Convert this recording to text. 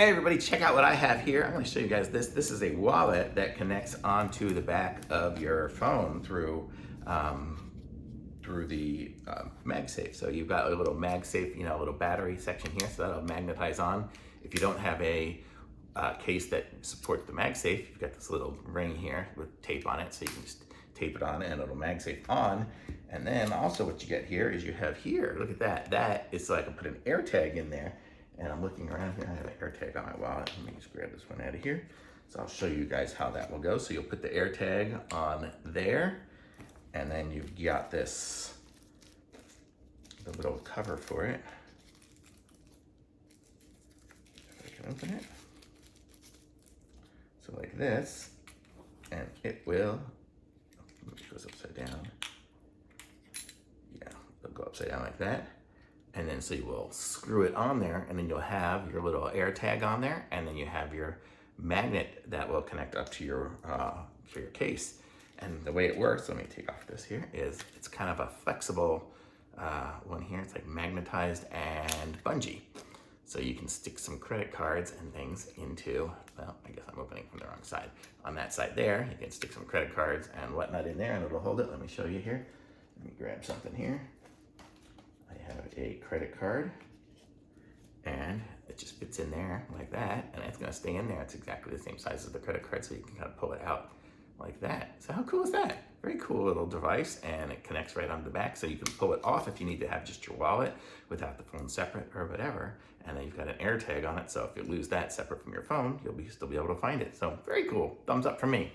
Hey everybody, check out what I have here. I'm going to show you guys this. This is a wallet that connects onto the back of your phone through the Magsafe. So you've got a little Magsafe, a little battery section here, so that'll magnetize on. If you don't have a case that supports the Magsafe, you've got this little ring here with tape on it, so you can just tape it on and it'll Magsafe on. And then also what you get here is you have here, look at that. That is so I can put an Airtag in there. And I'm looking around here, I have an Airtag on my wallet. Let me just grab this one out of here. So I'll show you guys how that will go. So you'll put the Airtag on there, and then you've got this, the little cover for it. If I can open it. So like this, and it will, it goes upside down. Yeah, it'll go upside down like that. And then so you will screw it on there, and then you'll have your little Airtag on there, and then you have your magnet that will connect up to your case. And the way it works, let me take off this here, is it's kind of a flexible one here. It's like magnetized and bungee. So you can stick some credit cards and things into, well, I guess I'm opening from the wrong side. On that side there, you can stick some credit cards and whatnot in there, and it'll hold it. Let me show you here. Let me grab something here. I have a credit card, and it just fits in there like that, and it's gonna stay in there. It's exactly the same size as the credit card, so you can kind of pull it out like that. So how cool is that? Very cool little device, and it connects right onto the back, so you can pull it off if you need to have just your wallet without the phone separate or whatever. And then you've got an Airtag on it, so if you lose that separate from your phone, you'll still be able to find it. So very cool. Thumbs up from me.